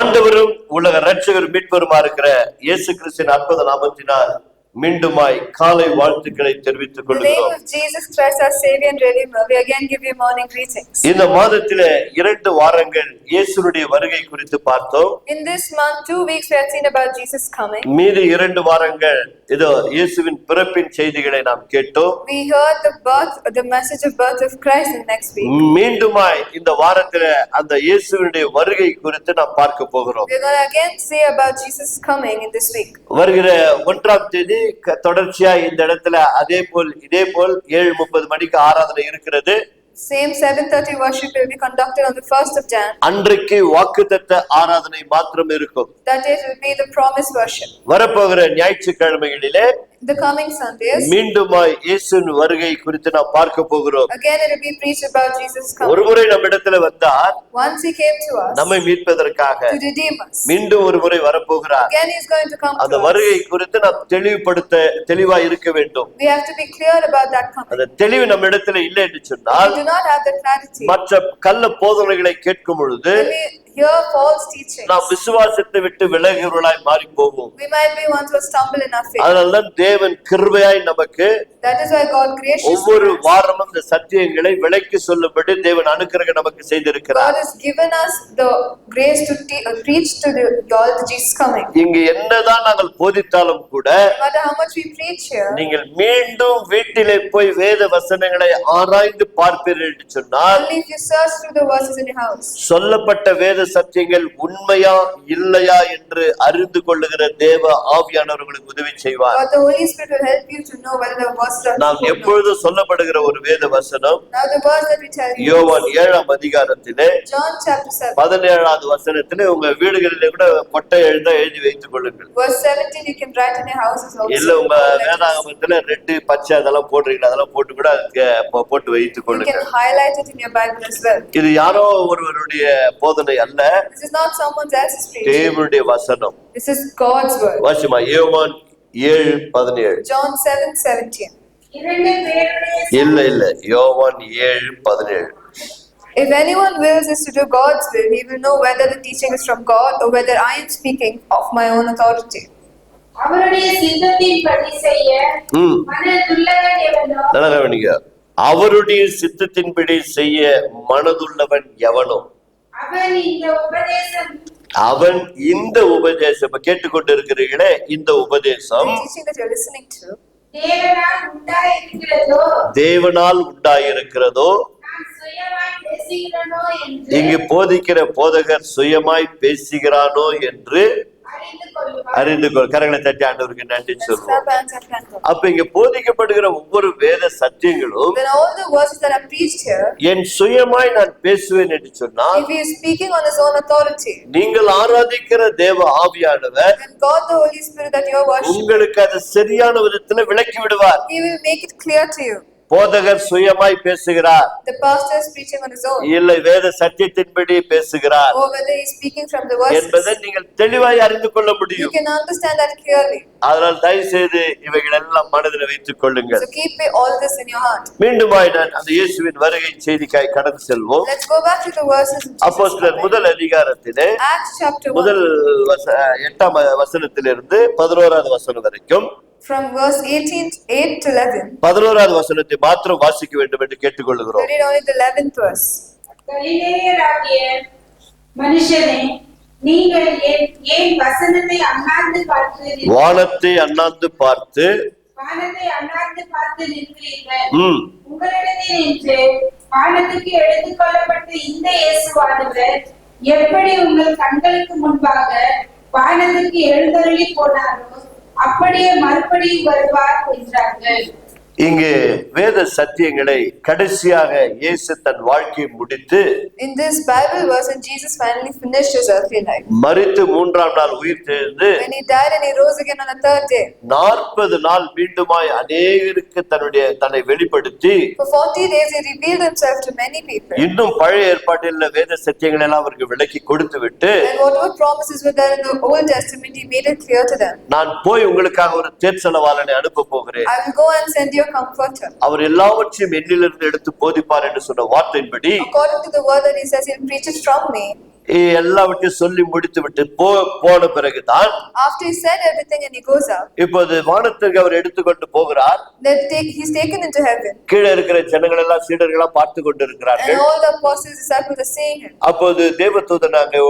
ஆண்டவரும் உலக இரட்சகர் மீட்பருமா இருக்கிற இயேசு கிறிஸ்துவின் அற்புத நாமத்தினால் மீண்டுமாய் காலை வாழ்த்துக்களை தெரிவித்துக் கொள்கிறோம். Jesus Christ our Savior and Redeemer, we again give you morning greetings. இந்த மாதத்திலே 2 வாரங்கள் இயேசுவுடைய வருகை குறித்து பார்த்தோம். In this month 2 weeks we have seen about Jesus coming. மீதி 2 வாரங்கள் இதோ இயேசுவின் பிறப்பின் செய்திகளை நாம் கேட்டோம். We heard the message of birth of Christ in next week. மீண்டுமாய் இந்த வாரத்திலே அந்த இயேசுவினுடைய வருகை குறித்து நாம் பார்க்க போகிறோம். We are going to again say about Jesus coming in this week. வருகிற 1ஆம் தேதி தொடர்ச்சியா இந்த இடத்துல இதே போல் 7:30 மணிக்கு ஆராதனை இருக்கிறது. Same 7:30 worship will be conducted on the 1st of Jan. அன்றைக்கு வாக்குத்தத்த ஆராதனை மாத்திரம் இருக்கும். That is will be the promise worship. வரப்போகிற ஞாயிற்றுக்கிழமைகளிலே The coming Sundays மீண்டுமாய் இயேசுவின் வருகை குறித்து நாம் பார்க்க போகிறோம். again it will be preached about Jesus coming. ஒருமுறை நம்மிடத்தில் வந்தார், Once he came to us நம்மை மீட்பதற்காக to redeem us. மீண்டும் ஒரு முறை வரப்போகிறார். Again he is going to come அந்த to us. வருகை குறித்து நாம் தெளிவாய் இருக்க வேண்டும். We have to be clear about that coming. அந்த தெளிவு நம்மிடத்தில் இல்லை என்று சொன்னால் We do not have the clarity. மற்ற கள்ள போதனைகளை கேட்கும் பொழுது When we hear false teachings, நாம் விசுவாசத்தை விட்டு விலகுகிறவர்களாய் மாறி போவோம். we might be ones who stumble in our faith. அதனால்தான் தேவன் கிருபையாய் நமக்கு That is why God graciously ஒவ்வொரு வாரமும் இந்த சத்தியங்களை விளக்கி சொல்லும்படி தேவன் அனுக்கிரகம் நமக்கு செய்திருக்கிறார். God has given us the grace to preach to all the Jesus coming. இங்கு என்னதான் நாங்கள் போதித்தாலும் கூட No matter how much we preach here, நீங்கள் மீண்டும் வீட்டிலே போய் வேத வசனங்களை ஆராய்ந்து பார்ப்பீர்கள் என்று சொன்னால் only if you search through the verses in your house, சொல்லப்பட்ட வேத சத்தியங்கள் உண்மையா இல்லையா என்று அறிந்து கொள்ளுகிற தேவ ஆவியானவர் உங்களுக்கு உதவி செய்வார். God the Holy Spirit will help you to know whether the verses are நாம் true or not. எப்பொழுதும் சொல்லப்படுகிற ஒரு வேத வசனம் Now the verse that we tell you, யோவான் 7ஆம் அதிகாரத்திலே John chapter 7, 17வது வசனத்திலே உங்க வீடுகளிலே கூட கொட்டை எழுதி வைத்துக் கொள்ளுங்கள். verse 17 you can write in your houses இல்ல also. உங்க வேதாகமத்துல ரெட் பச்சை அதெல்லாம் போடுறீங்களா, அதெல்லாம் போட்டு கூட அதுக்கு போட்டு வைத்துக் You கொள்ளுங்கள். can highlight it in your Bible as well. இது யாரோ ஒருவருடைய போதனை அல்ல, This is not someone else's preaching. தேவனுடைய வசனம். This is God's word. Wasima யோவான் 7:17. John 7:17. இல்ல யோவான் 7:17. If anyone wills is to do God's will, he will know whether the teaching is from God or whether I am speaking of my own authority. அவருடைய சித்தத்தின்படி செய்ய மனதுள்ளவன் எவனோ, நல்லா கவனிங்க, அவருடைய சித்தத்தின்படி செய்ய மனதுள்ளவன் எவனோ அவன் இந்த உபதேசம் கேட்டுக்கொண்டு இருக்கிறீர்களே, இந்த உபதேசம் The teaching that you're listening to, தேவனால் உண்டாயிருக்கிறதோ, தேவனால் உண்டாயிருக்கிறதோ, நான் சுயமாய் பேசுகிறேனோ என்று இங்கு போதிக்கிற போதகர் சுயமாய் பேசுகிறானோ என்று அறிந்து கொள். கரங்களை தட்டி ஆண்டவருக்கு நன்றி சொல்லுவோம். clap hands and thank God. அப்ப இங்க போதிக்கப்படுகிற ஒவ்வொரு வேத சத்தியங்களும் Then all the verses that are preached here, என் சுயமாய் நான் பேசுவேன் என்று சொன்னால், if he is speaking on his own authority, நீங்கள் ஆராதிக்கிற தேவ ஆவியானவர் then God the Holy Spirit that you are worshiping, உங்களுக்கு அது சரியான விதத்துல விளக்கி விடுவார். he will make it clear to you. போதகர் சுயமாய் பேசுகிறார், The pastor is preaching on his own, இல்லை வேத சத்தியத்தின்படி பேசுகிறார் or whether he is speaking from the verses. என்பதை நீங்கள் தெளிவாய் அறிந்து கொள்ள You முடியும். can understand that clearly. அதனால் தயவு செய்து இவைகள் எல்லாம் மனதில் வைத்துக் கொள்ளுங்கள். So keep all this in your heart. மீண்டுமாய் நான் அந்த இயேசுவின் வருகை செய்திக்காய் கடந்து செல்வோம். Let's go back to the verses in Jesus அப்போஸ்தலர் coming. முதல் அதிகாரத்திலே Acts chapter 1, முதல் 8ஆம் வசனத்திலிருந்து 11வது வசனம் வரைக்கும் from verse 8 to 11. 11வது வசனத்தை மாத்திரம் வாசிக்க வேண்டும் என்று கேட்டுக்கொள்கிறோம். We read only the 11th verse. கலிலேயராகிய மனுஷனே, நீங்கள் ஏன் வசனத்தை அண்ணாந்து பார்க்கிறீர்கள்? வானத்தை அண்ணாந்து பார்த்து வானத்தை அண்ணாந்து பார்த்து நிற்கிறீர்கள். ம் உங்களிடத்தில் நின்று வானத்துக்கு எடுத்துக் கொள்ளப்பட்ட இந்த இயேசுவானவர் எப்படி உங்கள் கண்களுக்கு முன்பாக வானத்துக்கு எழுந்தருளி போனாரோ அப்படியே மறுபடியும் வருவார் என்றார்கள். இங்கு வேத சத்தியங்களை கடைசியாக இயேசு தன் வாழ்க்கையை முடித்து In this Bible verse, when Jesus finally finished his earthly life, மரித்து 3ஆம் நாள் உயிர் தெழுந்து when he died and he rose again on the third day, 40 நாள் மீண்டுமாய் அநேகருக்கு தன்னை வெளிப்படுத்தி for 40 days he revealed himself to many people. இன்னும் பழைய ஏற்பாட்டில் வேத சத்தியங்களை எல்லாம் அவருக்கு விளக்கி கொடுத்து விட்டு, And whatever promises were there in the Old Testament, he made it clear to them. நான் போய் உங்களுக்காக ஒரு தேர்ச்சலவாளனை அனுப்ப போகிறேன், I will go and send you a comforter. அவர் எல்லாவற்றையும் என்னிலிருந்து எடுத்து போதிப்பார் என்று சொன்ன வார்த்தையின்படி According to the word that he says, he'll preach it from me. எல்லாவற்றையும் சொல்லி முடித்து விட்டு போன பிறகுதான் after he said everything and he goes out, இப்போது வானத்திற்கு அவர் எடுத்துக்கொண்டு போகிறார். he's taken into heaven. கீழே இருக்கிற ஜனங்கள் எல்லாம் சீடர்களா பார்த்து கொண்டு And இருக்கிறார்கள். all the apostles, disciples are seeing him. அப்போது தேவதூதன் அங்கே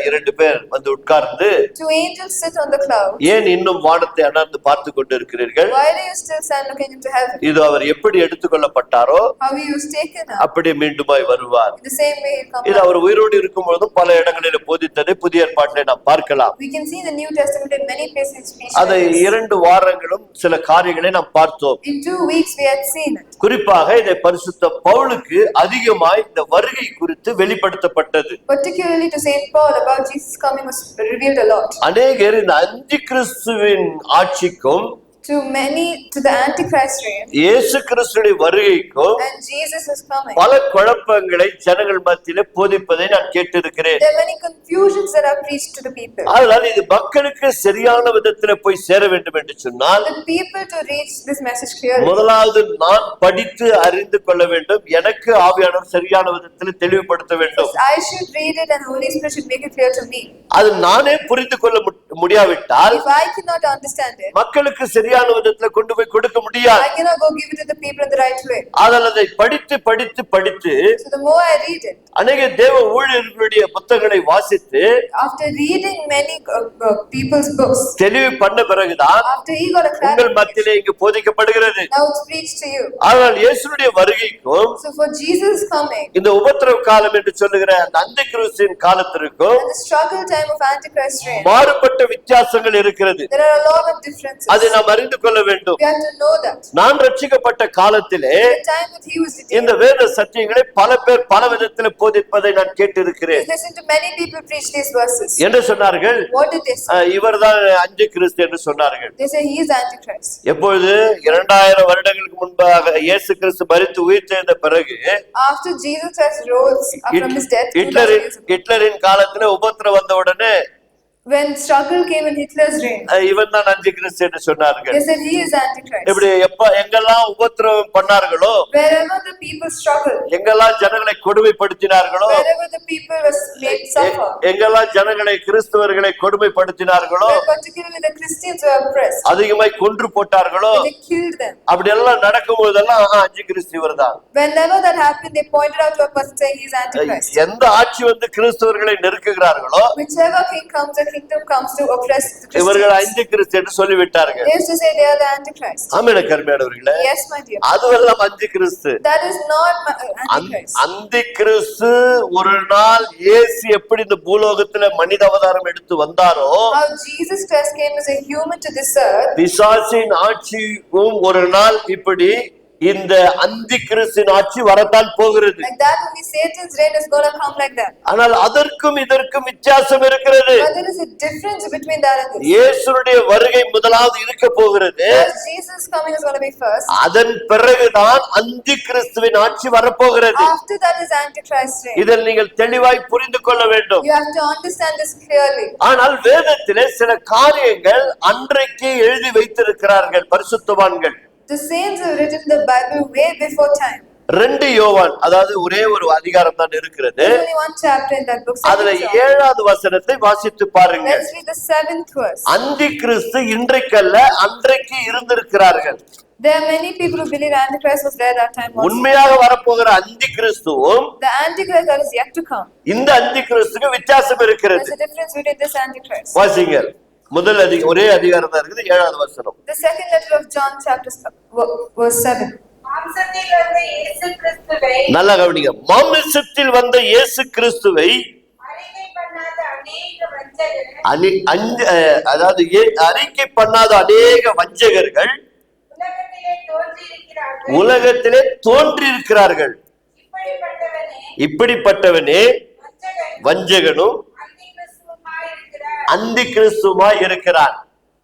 இரண்டு பேர் வந்து உட்கார்ந்து, Two angels sit on the cloud. ஏன் இன்னும் வானத்தை அண்ணாந்து பார்த்து கொண்டு இருக்கிறீர்கள்? Why do you still stand looking into heaven? இது அவர் எப்படி எடுத்துக்கொள்ளப்பட்டாரோ How he was taken up, அப்படியே மீண்டுமாய் வருவார். in the same way he'll come இது back. அவர் உயிரோடு இருக்கும் பொழுதும் பல இடங்களில் போதித்ததை புதிய ஏற்பாட்டிலே நாம் பார்க்கலாம். We can see in the New Testament in many places speech அதை like this. 2 வாரங்களும் சில காரியங்களை நாம் பார்த்தோம். In 2 weeks we had seen it. குறிப்பாக இதை பரிசுத்த பவுலுக்கு அதிகமாய் இந்த வருகை குறித்து வெளிப்படுத்தப்பட்டது. Particularly to Saint Paul about Jesus coming was revealed a lot. அநேகர் இந்த அந்தி கிறிஸ்துவின் ஆட்சிக்கும் To many, to the Antichrist reign இயேசு கிறிஸ்துவின் வருகைக்கும் and Jesus is coming. பல குழப்பங்களை ஜனங்கள் மத்தியிலே போதிப்பதை நான் கேட்டிருக்கிறேன். There are many confusions that are preached to the people. அதனால் இது மக்களுக்கு சரியான விதத்திலே போய் சேர வேண்டும் என்று சொன்னால் The people to reach this message clearly. முதலாவது நான் படித்து அறிந்து கொள்ள வேண்டும். எனக்கு ஆவியானவர் சரியான விதத்தில் தெளிவுபடுத்த வேண்டும். I should read it and Holy Spirit should make it clear to me. அது நானே புரிந்து கொள்ள முடியாவிட்டால் If I cannot understand it, மக்களுக்கு சரியான விதத்துல கொண்டு போய் கொடுக்க முடியாது. I cannot go give it to the people in the right way. அதனால் அதை படித்து படித்து படித்து So the more I read it, அநேக தேவ ஊழியர்களுடைய புத்தகங்களை வாசித்து after reading many people's books, தெளிவு பண்ண பிறகுதான் after he got a உங்கள் clarity, மத்தியிலே இங்கு போதிக்கப்படுகிறது. now it's preached to you. ஆனால் இயேசுடைய வருகைக்கும் So for Jesus coming இந்த உபத்திரவ காலம் என்று சொல்லுகிற அந்த அந்தி கிறிஸ்துவின் காலத்திற்கும் and the struggle time of Antichrist reign, மாறுபட்ட வித்தியாசங்கள் இருக்கிறது. there are a lot of differences. அதை நாம் அறிந்து கொள்ள வேண்டும். We have to know that. நான் ரட்சிக்கப்பட்ட காலத்திலே The time that he was இந்த detained, வேத சத்தியங்களை பல பேர் பல விதத்தில் போதிப்பதை நான் கேட்டிருக்கிறேன். we listened to many people preach these verses. என்று சொன்னார்கள், What did they say? இவர்தான் அந்தி கிறிஸ்து என்று சொன்னார்கள். They say he is Antichrist. எப்பொழுது 2000 வருடங்களுக்கு முன்பாக இயேசு கிறிஸ்து மரித்து உயிர்த்தெழுந்த பிறகு After Jesus Christ rose up from his death, 2000 years ago, ஹிட்லரின் காலத்துல உபத்திரம் வந்த உடனே when struggle came in Hitler's reign, இவன் தான் அந்தி கிறிஸ்து என்று சொன்னார்கள். they said he is Antichrist. இப்படி எங்கெல்லாம் உபத்திரவம் பண்ணார்களோ, Wherever the people struggled, எங்கெல்லாம் ஜனங்களை கொடுமைப்படுத்தினார்களோ, wherever the people was made suffer, எங்கெல்லாம் ஜனங்களை கிறிஸ்தவர்களை கொடுமைப்படுத்தினார்களோ, where particularly the Christians were oppressed, அதிகமாய் கொன்று போட்டார்களோ, they killed them. அப்படி எல்லாம் நடக்கும் போதெல்லாம் அந்தி கிறிஸ்து இவர்தான். Whenever that happened, they pointed out to a person saying he is Antichrist. எந்த ஆட்சி வந்து கிறிஸ்தவர்களை நெருக்குகிறார்களோ Whichever king comes, the kingdom comes to oppress the இவர்கள் Christians. அந்தி கிறிஸ்து என்று சொல்லிவிட்டார்கள். They used to say they are the Antichrist. Amen கர்மேடவர்களே, Yes, my dear. அதுவெல்லாம் அந்தி கிறிஸ்து. That is not Antichrist. அந்தி கிறிஸ்து ஒரு நாள் இயேசு எப்படி இந்த பூலோகத்துல மனித அவதாரம் எடுத்து வந்தாரோ, How Jesus Christ came as a human to this earth, பிசாசின் ஆட்சியும் ஒரு நாள் இப்படி இந்த அந்தி கிறிஸ்தின் ஆட்சி வரத்தான் போகிறது. like that only Satan's reign is going to come like that. ஆனால் அதற்கும் இதற்கும் வித்தியாசம் இருக்கிறது. But there is a difference between that and this. இயேசுடைய வருகை முதலாவது இருக்க போகிறது. First, Jesus coming is going to be first. அதன் பிறகுதான் அந்தி கிறிஸ்துவின் ஆட்சி வரப்போகிறது. After that is Antichrist reign. இதில் நீங்கள் தெளிவாய் புரிந்து கொள்ள வேண்டும். You have to understand this clearly. ஆனால் வேதத்திலே சில காரியங்கள் அன்றைக்கு எழுதி வைத்திருக்கிறார்கள் பரிசுத்தவான்கள். The saints have written the Bible way before time. 2 யோவான், அதாவது ஒரே ஒரு அதிகாரம் தான் இருக்கிறது. There's only one chapter in that book. அதுல 7th John. 7வது வசனத்தை வாசித்து பாருங்க. Let's read the 7th verse. அந்தி கிறிஸ்து இன்றைக்கல்ல அன்றைக்கு இருந்திருக்கிறார்கள். There are many people who believe Antichrist was there that time also. உண்மையாக வரப்போகிற அந்தி கிறிஸ்துவும் The Antichrist that is yet to come. இந்த அந்தி கிறிஸ்துக்கு வித்தியாசம் இருக்கிறது. There's a difference between this Antichrist. வாசிங்க. முதல் ஒரே அதிகாரம் தான் இருக்குது, 7வது வசனம். The second letter of John chapter verse 7. மாம்சத்தில் வந்த இயேசு கிறிஸ்துவை நல்லா கவனிங்க. மாம்சத்தில் வந்த இயேசு கிறிஸ்துவை அறிக்கை பண்ணாத அநேக வஞ்சகர் அதாவது அறிக்கை பண்ணாத அநேக வஞ்சகர்கள் உலகத்திலே தோன்றியிருக்கிறார்கள். இப்படிப்பட்டவனே வஞ்சகனும் அந்தி கிறிஸ்துவாய் இருக்கிறான்.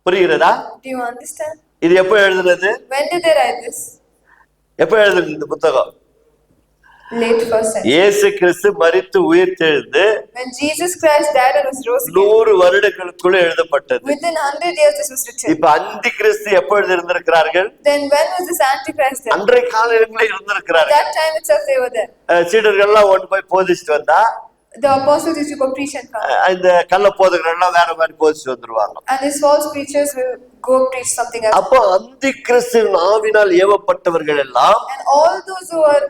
புரிகிறதா? Do you understand? இது எப்ப எழுதுனது? When did they write this? எப்ப எழுதுனது இந்த புத்தகம்? Late first century. இயேசு கிறிஸ்து மரித்து உயிர்த்தெழுந்து When Jesus Christ died and was rose again, 100 வருடங்களுக்குள்ள எழுதப்பட்டது. within 100 years this was written. இப்ப அந்தி கிறிஸ்து எப்பொழுது இருந்திருக்கிறார்கள்? Then when was this Antichrist there? அன்றைய காலங்களில் இருந்திருக்கிறார்கள். That time itself they were there. சீடர்கள் எல்லாம் ஒன்று போய் போதிச்சுட்டு வந்தா the apostles used to go preach and come. இந்த கள்ள போதகர்கள் வேற மாதிரி போதிச்சு வந்துருவாங்க. And these false preachers will go preach something else. அப்போ அந்தி கிறிஸ்துவின் ஆவினால் ஏவப்பட்டவர்கள் எல்லாம் And all those who are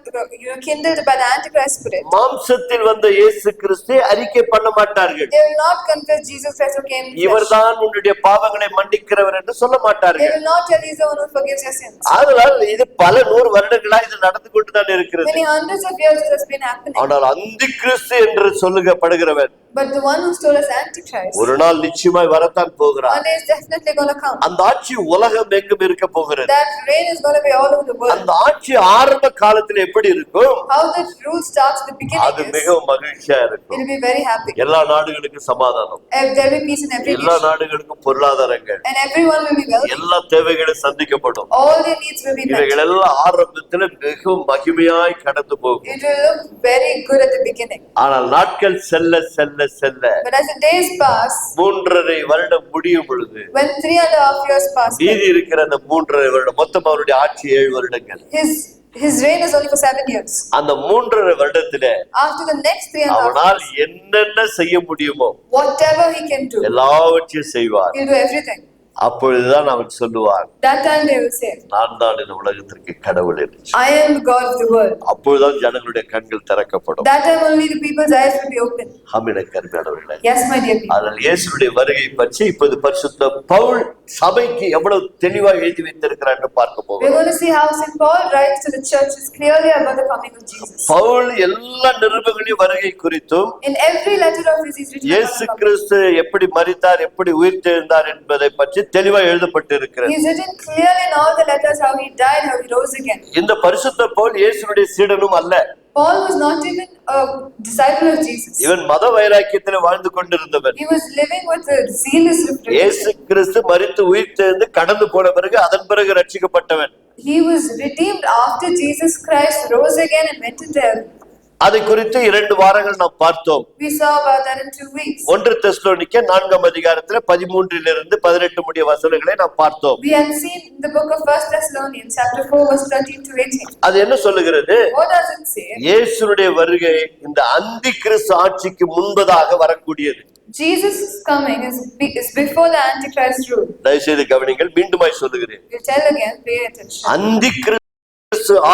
kindled by the Antichrist spirit, மாம்சத்தில் வந்த இயேசு கிறிஸ்துவை அறிக்கை பண்ண மாட்டார்கள். they will not confess Jesus Christ who came in flesh. இவர்தான் உன்னுடைய பாவங்களை மன்னிக்கிறவர் என்று சொல்ல They மாட்டார்கள். will not tell he's the one who forgives your sins. அதனால் இது பல 100 வருடங்களா இது நடந்து கொண்டுதான் இருக்கிறது. Many hundreds of years this has been happening. ஆனால் அந்தி கிறிஸ்து என்று சொல்லுகப்படுகிறவன் But the one who stole us Antichrist, ஒரு நாள் நிச்சயமாய் வரத்தான் போகிறார். one day is definitely going to come. அந்த ஆட்சி உலகம் எங்கும் இருக்க போகிறது. That reign is going to be all over the world. அந்த ஆட்சி ஆரம்ப காலத்துல எப்படி இருக்கும்? How that rule starts at the beginning அது is, மிகவும் மகிழ்ச்சியா it இருக்கும். will be very happy. எல்லா நாடுகளுக்கும் சமாதானம், There will be peace in every எல்லா nation. நாடுகளுக்கும் பொருளாதாரங்கள், And everyone will be wealthy. எல்லா தேவைகளும் சந்திக்கப்படும். All their needs will be met. இவைகள் எல்லாம் ஆரம்பத்துல மிகவும் மகிமையாய் கடந்து போகும். It will look very good at the beginning. ஆனால் நாட்கள் செல்ல செல்ல செல்ல But as the days pass, 3.5 வருடம் முடியும் பொழுது when 3.5 years pass, மீதி இருக்கிற அந்த 3.5 வருடம், மொத்தம் அவருடைய ஆட்சி 7 வருடங்கள். his reign is only for 7 years. அந்த 3.5 வருடத்துல After the next 3.5 அவனால் years, என்னென்ன செய்ய முடியுமோ whatever he can do, எல்லாவற்றையும் செய்வார். he'll do everything. அப்பொழுதுதான் அவன் சொல்லுவான், That time they will say, நான் தான் இந்த உலகத்திற்கு கடவுள் என்று. I am the God of the world. அப்பொழுதுதான் ஜனங்களுடைய கண்கள் திறக்கப்படும். That time only the people's eyes will be open. ஆமெனுக்கு அருமையானவர்களே, Yes, my dear people. அதனால் இயேசுவுடைய வருகை பற்றி இப்போது பரிசுத்த பவுல் சபைக்கு எவ்வளவு தெளிவாக எழுதி வைத்திருக்கிறார் என்று பார்க்க We're போகிறோம். going to see how St. Paul writes to the churches clearly about the coming of Jesus. Pavul எல்லா நிருபங்களையும் வருகை குறித்தும் In every letter of his, he's written about இயேசு the coming. கிறிஸ்து எப்படி மரித்தார், எப்படி உயிர்த்தெழுந்தார் என்பதை பற்றி தெளிவாக எழுதப்பட்டு இருக்கிறது. He's written clearly in all the letters how he died, how he rose again. இந்த பரிசுத்த பவுல் இயேசுவுடைய சீடனும் அல்ல. Paul was not even a disciple of Jesus. இவன் மத வைராக்கியத்தில் வாழ்ந்து கொண்டிருந்தவன். He was living with a zealous இயேசு religion. கிறிஸ்து மரித்து உயிர்த்தெழுந்து கடந்து போன பிறகு அதன் பிறகு ரட்சிக்கப்பட்டவன். He was redeemed after Jesus Christ rose again and went into heaven. அதை குறித்து 2 வாரங்கள் நாம் பார்த்தோம். We saw about that in 2 weeks. 1 தெசலோனிக்கேயர் 4ஆம் அதிகாரத்துல 13 18 முடிய வசனங்களை நாம் பார்த்தோம். We had seen in the book of 1 Thessalonians chapter 4 verse 13 to 18. அது என்ன சொல்லுகிறது? What does it say? இயேசுவுடைய வருகை இந்த அந்தி கிறிஸ்து ஆட்சிக்கு முன்பதாக வரக்கூடியது. Jesus' coming is before the Antichrist rule. தயவுசெய்து கவனிங்கள், மீண்டுமாய் சொல்லுகிறேன். We'll tell again, pay attention. அந்தி கிறிஸ்து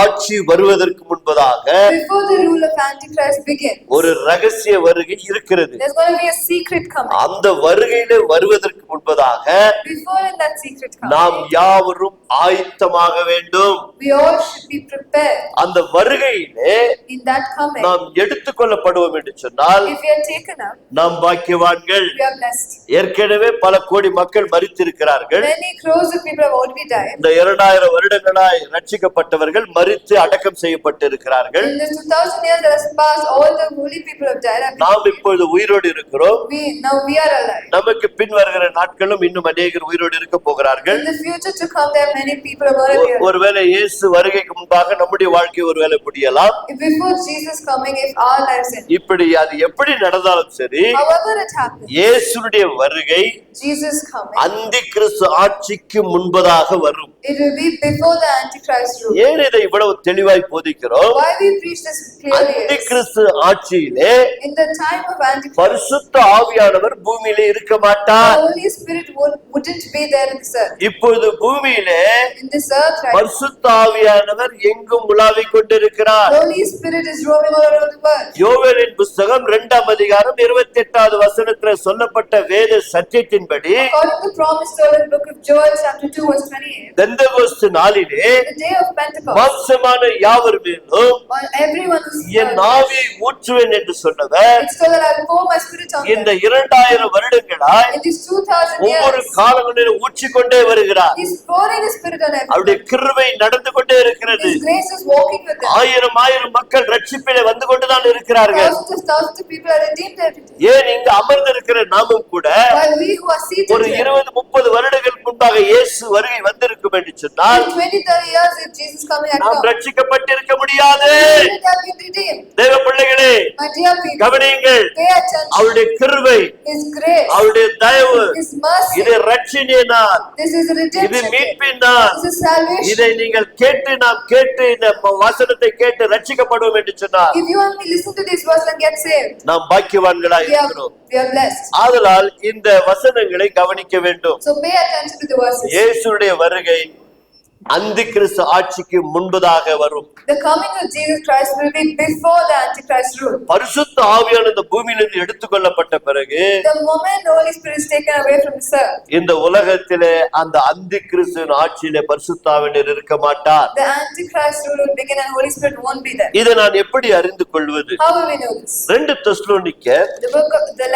ஆட்சி வருவதற்கு முன்பதாக Before the rule of Antichrist begins, ஒரு ரகசிய வருகை இருக்கிறது. there's going to be a secret coming. அந்த வருகையிலே வருவதற்கு முன்பதாக Before in that secret நாம் coming, யாவரும் ஆயத்தமாக வேண்டும். we all should be prepared. அந்த வருகையிலே In that coming, நாம் எடுத்துக்கொள்ளப்படுவோம் என்று சொன்னால் if we are taken up, நாம் பாக்கியவான்கள். we are blessed. ஏற்கனவே பல கோடி மக்கள் மரித்திருக்கிறார்கள். Many crores of people have already died. இந்த 2000 வருடங்களாய் ரட்சிக்கப்பட்டவர்கள் மரித்து அடக்கம் செய்யப்பட்டிருக்கிறார்கள். In this 2000 years that has passed, all the holy people have died. நாம் இப்பொழுது உயிரோடு இருக்கிறோம். Now we are alive. நமக்கு பின் வருகிற நாட்களும் இன்னும் அநேகர் உயிரோடு இருக்க போகிறார்கள். In the future to come, there are many people who are going to be alive. ஒருவேளை இயேசு வருகைக்கு முன்பாக நம்முடைய வாழ்க்கை ஒருவேளை முடியலாம். Before Jesus coming, if our lives end, இப்படி அது எப்படி நடந்தாலும் சரி, however it happens, இயேசுடைய வருகை Jesus coming, அந்தி கிறிஸ்து ஆட்சிக்கு முன்பதாக வரும். it will be before the Antichrist rule. ஏன் இதை இவ்வளவு தெளிவாய் போதிக்கிறோம்? Why we preach this clearly அந்தி is, கிறிஸ்து ஆட்சியிலே in the time of Antichrist, பரிசுத்த ஆவியானவர் பூமியிலே இருக்க the மாட்டார். Holy Spirit wouldn't be there in this earth. இப்பொழுது பூமியிலே In this earth, right? பரிசுத்த ஆவியானவர் எங்கும் உலாவிக் கொண்டிருக்கிறார். The Holy Spirit is roaming all around the world. யோவேலின் புஸ்தகம் 2ஆம் அதிகாரம் 28வது வசனத்திலே சொல்லப்பட்ட வேத சத்தியத்தின்படி According to the promise told in the book of Joel, chapter 2, verse 28, பெந்தெகோஸ்து நாளிலே the day of Pentecost, மாம்சமான யாவர் மேலும் on everyone who's என் ஆவியை ஊற்றுவேன் என்று சொன்னவர் it's so that I will pour my spirit on இந்த them. 2000 வருடங்களாய் In these 2000 ஒவ்வொரு years, காலங்களிலும் ஊற்றிக்கொண்டே வருகிறார். He's pouring His spirit on அவருடைய everyone. கிருபை நடந்து கொண்டே இருக்கிறது. His grace is walking with them. ஆயிரம் மக்கள் ரட்சிப்பிலே வந்து கொண்டுதான் இருக்கிறார்கள். Thousands of people are redeemed every day. ஏன் இங்கு அமர்ந்திருக்கிற நாமும் கூட While we who are seated ஒரு here, 20-30 வருடங்கள் முன்பாக இயேசு வருகை வந்திருக்கும் என்று சொன்னால் in 20-30 years, if Jesus comes coming had நாம் come. ரட்சிக்கப்பட்டிருக்க முடியாது. We would have been redeemed. தேவ பிள்ளைகளே, My dear people, கவனியுங்கள். pay attention. அவருடைய கிருபை, His grace, அவருடைய தயவு, His mercy, இது ரட்சினியினால், this is இது redemption, மீட்பினால். this is salvation. இதை நீங்கள் கேட்டு நாம் கேட்டு இந்த வசனத்தை கேட்டு ரட்சிக்கப்படுவோம் என்று சொன்னார் If you only listen to this verse and get saved, நாம் பாக்கியவான்களாய் இருக்கிறோம். we are blessed. ஆதலால் இந்த வசனங்களை கவனிக்க வேண்டும். So pay attention to the verses. இயேசுடைய வருகை அந்தி கிறிஸ்து ஆட்சிக்கு முன்பதாக வரும். The coming of Jesus Christ will be before the Antichrist rule. பரிசுத்த ஆவியான இந்த பூமியிலிருந்து எடுத்துக்கொள்ளப்பட்ட பிறகு The moment the Holy Spirit is taken away from this earth, இந்த உலகத்திலே அந்த அந்தி கிறிஸ்துவின் ஆட்சியிலே பரிசுத்த ஆவியானவர் இருக்க மாட்டார். the Antichrist rule will begin and Holy Spirit won't be there. இதை நான் எப்படி அறிந்து கொள்வது? How will we know this? 2 தெசலோனிக்கர் The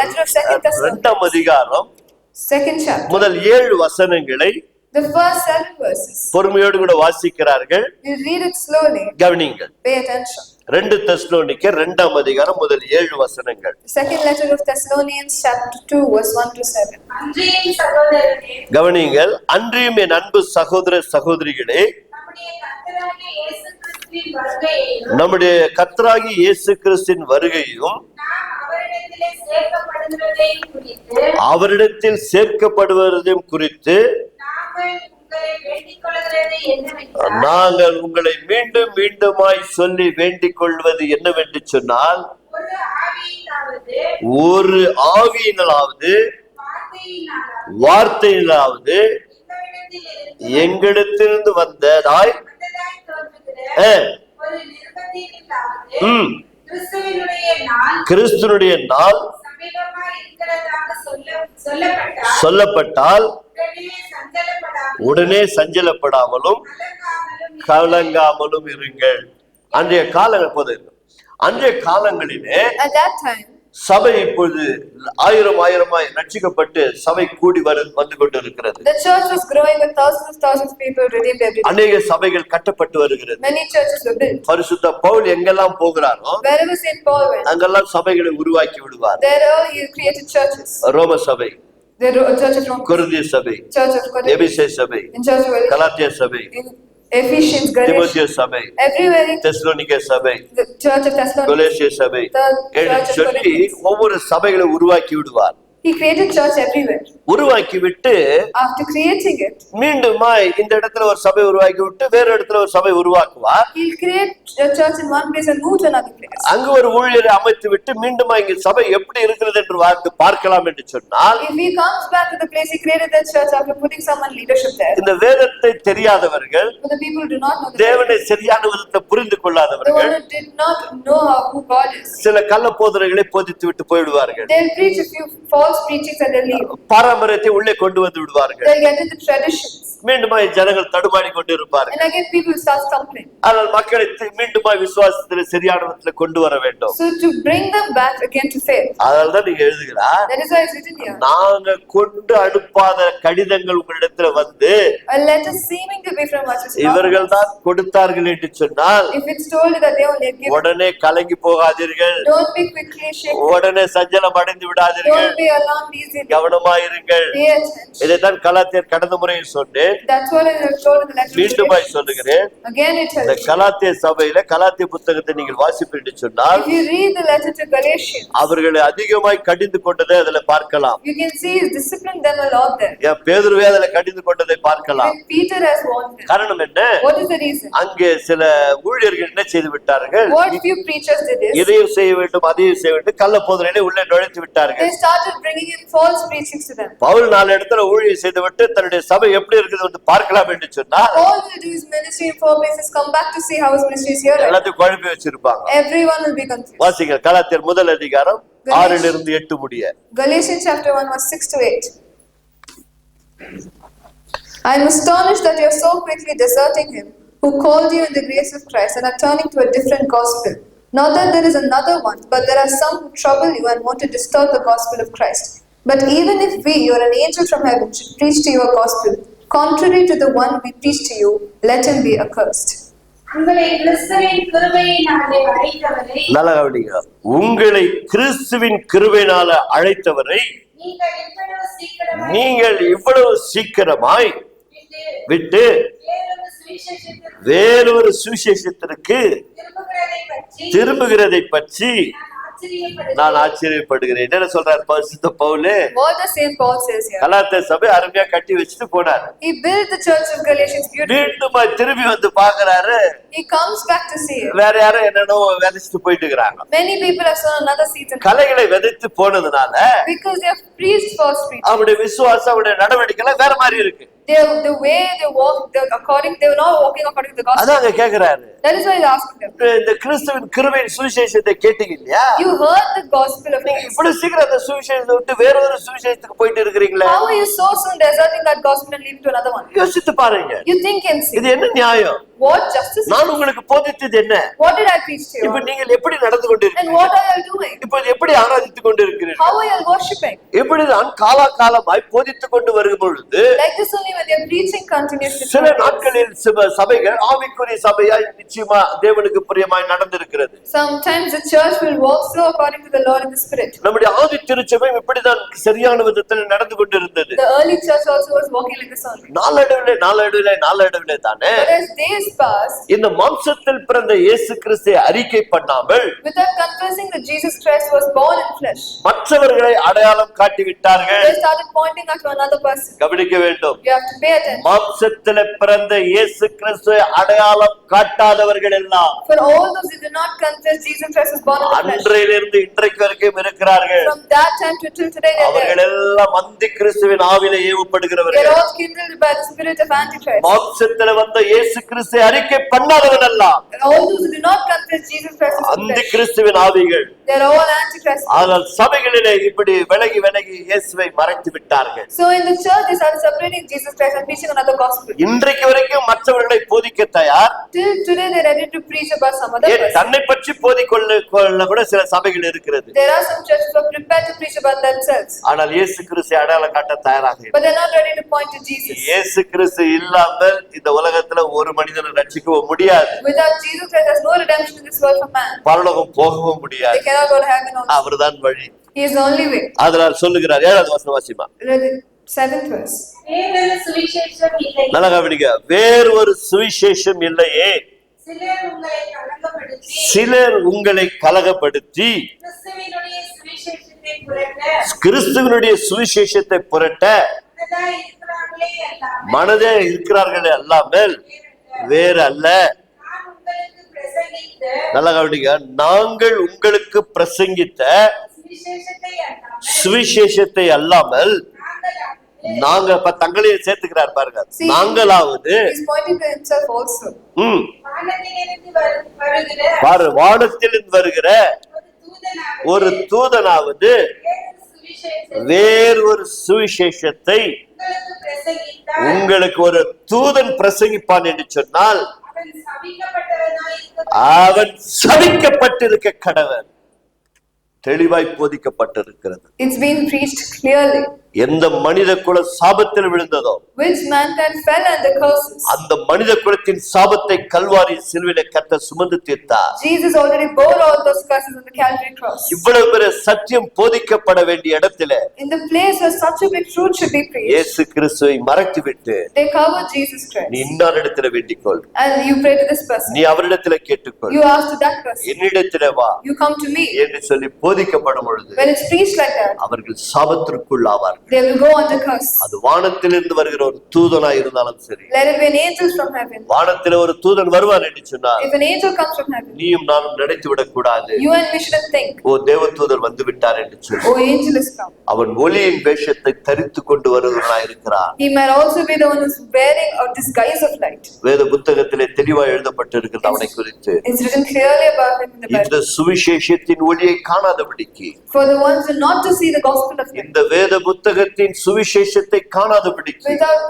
letter of 2 Thessalonians, 2ஆம் அதிகாரம் 2nd chapter. முதல் 7 வசனங்களை The first 7 verses. பொறுமையோடு கூட வாசிக்கிறார்கள். We'll read it slowly. கவனிங்கள். Pay attention. 2 தெசலோனிக்கர் 2ஆம் அதிகாரம் முதல் 7 வசனங்கள். The second letter of Thessalonians, chapter 2, verse 1 to 7. அன்றியும் சகோதரரே, கவனிங்கள். அன்றியும் என் அன்பு சகோதர சகோதரிகளே, நம்முடைய கர்த்தராகிய இயேசு கிறிஸ்துவின் வருகையையும் நம்முடைய கர்த்தராகிய இயேசு கிறிஸ்துவின் வருகையும் நாம் அவரிடத்தில் சேர்க்கப்படுவதையும் குறித்து நாங்கள் உங்களை மீண்டும் மீண்டுமாய் சொல்லி வேண்டிக் கொள்வது என்னவென்று சொன்னால், ஒரு ஆவியினாலாவது வார்த்தையினாலாவது எங்களிடத்திலிருந்து வந்ததாய் கிறிஸ்துனுடைய நாள் சொல்லப்பட்டால் உடனே சஞ்சலப்படாமலும் கலங்காமலும் இருங்கள். அன்றைய காலங்கள் போது அன்றைய காலங்களிலே At that time, சபை இப்பொழுது ஆயிரமாய் ரட்சிக்கப்பட்டு சபை கூடி வந்து கொண்டு இருக்கிறது. the church was growing with thousands of people redeemed every day. அநேக சபைகள் கட்டப்பட்டு வருகிறது. Many churches were built. பரிசுத்த பவுல் எங்கெல்லாம் போகிறாரோ Wherever Saint Paul went, அங்கெல்லாம் சபைகளை உருவாக்கி விடுவார். there all he created churches. ரோம சபை, The church of Rome, கொரிந்திய சபை, church of Corinth, எபேசு சபை, in church of கலாத்திய சபை, in Ephesians, தீமோத்தேய Galatians, சபை, everywhere in தெசலோனிக்கே சபை, the church of Thessalonians, கொலோசிய சபை the என்று church of சொல்லி Corinthians. ஒவ்வொரு சபைகளை உருவாக்கி விடுவார். He created church everywhere. உருவாக்கி விட்டு After creating it, மீண்டுமாய் இந்த இடத்துல ஒரு சபை உருவாக்கி விட்டு வேற இடத்துல ஒரு சபை உருவாக்குவார். he'll create a church in one place and move to another place. அங்கு ஒரு ஊழியரை அமைத்து விட்டு மீண்டுமா இங்க சபை எப்படி இருக்கிறது என்று பார்க்கலாம் என்று சொன்னால், If he comes back to the place he created that church after putting someone leadership there, இந்த வேதத்தை தெரியாதவர்கள், but the people do not know the தேவனை சரியான விதத்தை புரிந்து the கொள்ளாதவர்கள் one who did not know who God is. சில கள்ள போதனைகளை போதித்து விட்டு போயிடுவார்கள். They'll preach a few false preachings and they'll leave. பாரம்பரியத்தை உள்ளே கொண்டு வந்து விடுவார்கள். They'll get into traditions. மீண்டுமாய் ஜனங்கள் தடுமாறி கொண்டு இருப்பார்கள். And again people start stumbling. ஆனால் மக்களை மீண்டுமாய் விசுவாசத்தில் சரியான விதத்தில் கொண்டு வர வேண்டும். So to bring them back again to faith. அதனால்தான் நீங்க எழுதுகிறார், That is why it's written here. நாங்க கொண்டு அனுப்பாத கடிதங்கள் உங்களிடத்துல வந்து A letter seeming to be from us is not. இவர்கள் தான் கொடுத்தார்கள் என்று சொன்னால் If it's told that they only have given, உடனே கலங்கி போகாதீர்கள், don't be quickly shaken. உடனே சஞ்சலம் அடைந்து விடாதீர்கள், Don't be alarmed easily. கவனமாயிருங்கள். Pay attention. இதைத்தான் கலாத்தியர் கடந்த முறையில் சொன்னேன், That's what I have told in the letter. மீண்டுமாய் சொல்லுகிறேன். Again it இந்த tells you. கலாத்திய சபையில கலாத்திய புத்தகத்தை நீங்கள் வாசிப்பீர்கள் என்று சொன்னால் If you read the letter to Galatians, அவர்களை அதிகமாய் கடிந்து கொண்டதை அதுல பார்க்கலாம். you can see he's disciplined them a lot there. ஏன் பேதுருவே அதுல கடிந்து கொண்டதை பார்க்கலாம். When Peter has warned them. காரணம் என்ன? What is the reason? அங்கே சில ஊழியர்கள் என்ன செய்து விட்டார்கள், What few preachers did is, இதையும் செய்ய வேண்டும் அதையும் செய்ய வேண்டும் கள்ள போதனையிலே உள்ளே நுழைத்து விட்டார்கள். they started bringing in false preachings to them. Pavul 4 இடத்துல ஊழியம் செய்துவிட்டு தன்னுடைய சபை எப்படி இருக்குது என்று பார்க்கலாம் என்று சொன்னா Paul will do his ministry in 4 places, come back to see how his ministry is here. எல்லாத்தையும் குழப்பி வச்சிருப்பாங்க. Everyone will be confused. வாசிங்க கலாத்தியர் முதல் அதிகாரம் 6-8 முடிய. Galatians chapter 1 verse 6 to 8. I am astonished that you are so quickly deserting him who called you in the grace of Christ and are turning to a different gospel. Not that there is another one, but there are some who trouble you and want to distort the gospel of Christ. But even if we, or an angel from heaven, should preach to you a gospel contrary to the one we preach to you, let him be accursed. உங்களை கிறிஸ்துவின் கிருபையினாலே அழைத்தவரை நல்ல கவனிங்க. உங்களை கிறிஸ்துவின் கிருபையினால அழைத்தவரை நீங்கள் இவ்வளவு சீக்கிரமாய் விட்டு சுவிசேஷத்திற்கு வேறொரு சுவிசேஷத்திற்கு திரும்புகிறதை பற்றி திரும்புகிறதை பற்றி நான் ஆச்சரியப்படுகிறேன். என்ன சொல்றார் பரிசுத்த Pavul? What the Saint Paul says here. கலாத்திய சபை அருமையா கட்டி வச்சுட்டு போனார். He built the church of Galatians beautifully. மீண்டும் திரும்பி வந்து பாக்குறாரு, He comes back to see it. வேற யாரும் என்னென்னோ விதைச்சிட்டு போயிட்டு இருக்கிறாங்க. Many people have sown another seed in கலைகளை விதைத்து போனதுனால because they have preached false preaching. அவருடைய விசுவாசம், அவருடைய நடவடிக்கைலாம் வேற மாதிரி இருக்கு. The way they walk, they were not walking according to the gospel. அதான் அங்க கேக்குறாரு, That is why he's asking them. இந்த கிறிஸ்துவின் கிருபையின் சுவிசேஷத்தை கேட்டீங்க இல்லையா? You heard the gospel of Christ. இவ்வளவு சீக்கிரம் அந்த சுவிசேஷத்தை விட்டு வேறொரு சுவிசேஷத்துக்கு போயிட்டு இருக்கிறீங்களே, How are you so soon deserting that gospel and leaving to another one? யோசித்து பாருங்க. You think and see. இது என்ன நியாயம்? What justice? நான் உங்களுக்கு போதித்தது என்ன? What did I preach to இப்ப you? நீங்கள் எப்படி நடந்து And கொண்டிருக்கிறீர்கள்? what are you doing? இப்ப எப்படி ஆராதித்துக் கொண்டிருக்கிறீர்கள்? How are you worshiping? இப்படிதான் காலாகாலமாய் போதித்துக் கொண்டு வரும் பொழுது Like this only when they're preaching continuously. சில நாட்களில் சபைகள் ஆவிக்குரிய சபையாய் நிச்சயமா தேவனுக்கு பிரியமாய் நடந்திருக்கிறது. Sometimes the church will walk slow according to the Lord in the Spirit. நம்முடைய ஆதி திருச்சபை இப்படிதான் சரியான விதத்தில் நடந்து கொண்டிருந்தது. The early church also was walking like this only. நாளடைவிலே தானே But as days passed, இந்த மாம்சத்தில் பிறந்த இயேசு கிறிஸ்துவை அறிக்கை பண்ணாமல் without confessing that Jesus Christ was born in flesh, மற்றவர்களை அடையாளம் காட்டி விட்டார்கள். they started pointing out to another person. கவனிக்க வேண்டும். You have to pay attention. மாம்சத்தில் பிறந்த இயேசு கிறிஸ்துவை அடையாளம் காட்டாதவர்கள் எல்லாம் For all those who do not confess Jesus Christ was born in the flesh, அன்றையிலிருந்து இன்றைக்கு வரைக்கும் இருக்கிறார்கள். from that time to till today they are அவர்கள் there. எல்லாம் அந்தி கிறிஸ்துவின் ஆவிலே They ஏவப்படுகிறவர்கள். are all kindled by the spirit of Antichrist. மாம்சத்தில் வந்த இயேசு கிறிஸ்துவை அறிக்கை பண்ணாதவன் எல்லாம் And all those who do not confess Jesus Christ is in அந்தி flesh. கிறிஸ்துவின் ஆவிகள். They are all Antichrist. ஆனால் சபைகளிலே இப்படி விலகி இயேசுவை மறைத்து விட்டார்கள். So in the church they started separating Jesus Christ and preaching another gospel. இன்றைக்கு வரைக்கும் மற்றவர்களை போதிக்க தயார். Till today they are ready to preach about some other person. தன்னை பற்றி போதிக்கொள்ள கூட சில சபைகள் இருக்கிறது. There are some churches who are prepared to preach about themselves, ஆனால் இயேசு கிறிஸ்துவை அடையாளம் காட்ட தயாராக இல்லை. but they are not ready to point to Jesus. இயேசு கிறிஸ்து இல்லாமல் இந்த உலகத்துல ஒரு மனிதனை ரட்சிக்க முடியாது. Without Jesus Christ there is no redemption in this world for man. பரலோகம் போகவும் They முடியாது. cannot go to heaven also. அவர்தான் வழி. He is the only way. அதனால் சொல்லுகிறார் 7வது வசனம் Wasima. Read it. 7th verse. வேறொரு சுவிசேஷம் இல்லை. நல்லா கவனிங்க. வேறு ஒரு சுவிசேஷம் இல்லையே, சிலர் உங்களை கலங்கப்படுத்தி சிலர் உங்களை கலகப்படுத்தி கிறிஸ்துவினுடைய சுவிசேஷத்தை புரட்ட கிறிஸ்துவனுடைய சுவிசேஷத்தை புரட்ட மனதா இருக்கிறார்களே அல்லாமல் மனதே இருக்கிறார்களே அல்லாமல் வேற அல்ல. நான் உங்களுக்கு பிரசங்கித்த நல்லா கவனிங்க. நாங்கள் உங்களுக்கு பிரசங்கித்த சுவிசேஷத்தை அல்லாமல் நாங்க இப்ப தங்களையும் சேர்த்துக்கிறார் பாருங்க. See, நாங்களாவது he is pointing to himself also. பாரு, வானத்திலிருந்து வருகிற ஒரு தூதனாவது வேறொரு சுவிசேஷத்தை உங்களுக்கு ஒரு தூதன் பிரசங்கிப்பான் என்று சொன்னால் அவன் சபிக்கப்பட்டிருக்க கடவன். தெளிவாய் போதிக்கப்பட்டிருக்கிறது. It's been preached clearly. எந்த மனித குல சாபத்தில் விழுந்ததோ, which mankind fell under curses, அந்த மனித குலத்தின் சாபத்தை கல்வாரி சிலுவையிலே கர்த்தர் சுமந்து தீர்த்தார். Jesus already bore all those curses on the Calvary cross. இவ்வளவு பெரிய சத்தியம் போதிக்கப்பட வேண்டிய இடத்திலே In the place where such a big truth should be preached, இயேசு கிறிஸ்துவை மறைத்துவிட்டு they cover Jesus Christ. நீ இன்னாரிடத்திலே வேண்டிக்கொள், And you pray to this person. நீ அவரிடத்திலே கேட்டுக்கொள், You ask to that person. என்னிடத்திலே வா You come to me. என்று சொல்லி போதிக்கப்படும் பொழுது When it's preached like that, அவர்கள் சாபத்திற்குள் ஆவார்கள். they will go under curse. அது வானத்திலிருந்து வருகிற ஒரு தூதனாய் இருந்தாலும் சரி, Let it be an angel from heaven. வானத்திலே ஒரு தூதன் வருவான் என்று சொன்னார், If an angel comes from heaven, நீயும் நானும் நினைத்து விடக் கூடாது, you and me shouldn't think, ஓ தேவதூதர் வந்து விட்டார் என்று சொல்லி. oh, angel is come. அவன் ஒளியின் வேஷத்தை தரித்து கொண்டு வருகிறவனாய் இருக்கிறான். He might also be the one who's wearing a disguise of light. வேத புத்தகத்திலே தெளிவாய் எழுதப்பட்டிருக்கிறது அவனை குறித்து. It's written clearly about him in the இந்த Bible. சுவிசேஷத்தின் ஒளியை காணாதபடிக்கு, For the ones who not to see the gospel of him, இந்த வேத புத்தகத்தின் சுவிசேஷத்தை காணாதபடிக்கு, without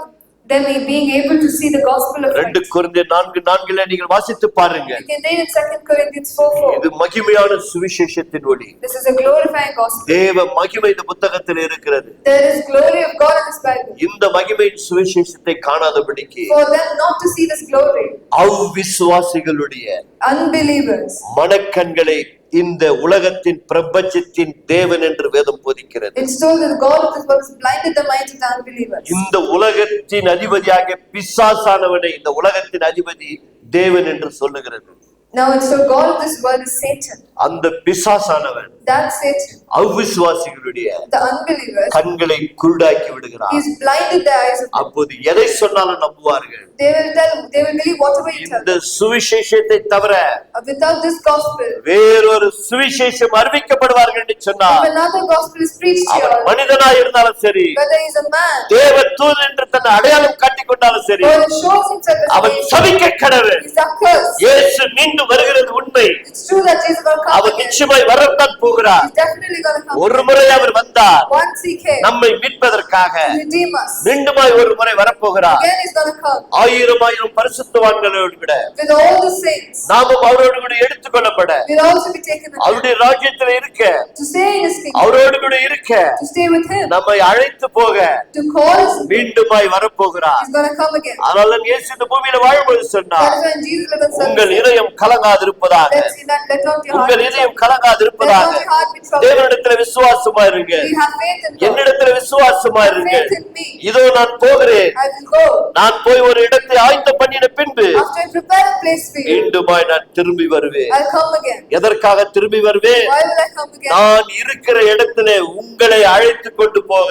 them being able to see the gospel of 2 light. கொரிந்தியர் 4:4 நீங்கள் வாசித்து பாருங்க. You can read in 2 Corinthians 4:4. இது மகிமையான சுவிசேஷத்தின் ஒளி. This is a glorifying gospel. தேவ மகிமை இந்த புத்தகத்தில் இருக்கிறது. There is glory of God in this Bible. இந்த மகிமையின் சுவிசேஷத்தை காணாதபடிக்கு For them not to see this glory, அவ்விசுவாசிகளுடைய unbelievers, மனக்கண்களை இந்த உலகத்தின் பிரபஞ்சத்தின் தேவன் என்று வேதம் போதிக்கிறது. it's told that the God of this world is blinded blinded the minds of the unbelievers. இந்த உலகத்தின் அதிபதியாக பிசாசானவனை இந்த உலகத்தின் அதிபதி தேவன் என்று சொல்லுகிறது. Now it's so God of this world is Satan. அந்த பிசாசானவன் That Satan, அவிசுவாசிகளுடைய the unbelievers, கண்களை குருடாக்கி விடுகிறார். he's blinded the eyes of them. அப்போது எதை சொன்னாலும் நம்புவார்கள். They will believe whatever you tell இந்த them. சுவிசேஷத்தை தவிர Without this gospel, வேறொரு சுவிசேஷம் அறிவிக்கப்படுவார்கள் என்று சொன்னார். if another gospel is preached to you, அவர் மனிதனாய் இருந்தாலும் சரி, whether he's a man தேவ தூதன் என்று தன்னை அடையாளம் காட்டிக் கொண்டாலும் சரி, or he shows himself as அவன் a man, சபிக்க கடவுள். he's accursed. இயேசு மீண்டும் வருகிறது உண்மை. It's true that Jesus is going to come our again. நிச்சயமாய் வரத்தான் போகிறார். He's definitely going to come ஒரு again. முறை அவர் வந்தார் Once he came நம்மை மீட்பதற்காக, to redeem us, மீண்டுமாய் ஒரு முறை வரப்போகிறார். again he's going to come ஆயிரம் பரிசுத்தவான்களோடு கூட with all the saints. நாமும் அவரோடு கூட எடுத்துக்கொள்ளப்பட, We'll also be taken again அவருடைய ராஜ்யத்தில் இருக்க, to stay in his kingdom, அவரோடு கூட இருக்க, to stay with him, நம்மை அழைத்து போக to call us. மீண்டுமாய் வரப்போகிறார். He's going to come again. அதனால இயேசு இந்த பூமியில வாழும்போது That சொன்னார், is when Jesus lived on உங்கள் earth. இதயம் கலங்காதிருப்பதாக, Let not your heart உங்கள் be இதயம் troubled. Let கலங்காதிருப்பதாக, not your heart be troubled. தேவனிடத்தில் விசுவாசமா இருங்க, We have faith in God. என்னிடத்தில் விசுவாசமா Have இருங்க. faith in me. இதோ நான் போகிறேன், I will go. நான் போய் ஒரு இடத்தை ஆயத்தம் பண்ணின பின்பு After I prepare a place for you, மீண்டுமாய் நான் திரும்பி வருவேன். I'll come again. எதற்காக திரும்பி வருவேன்? Why will I come again? நான் இருக்கிற இடத்திலே உங்களை அழைத்து கொண்டு போக.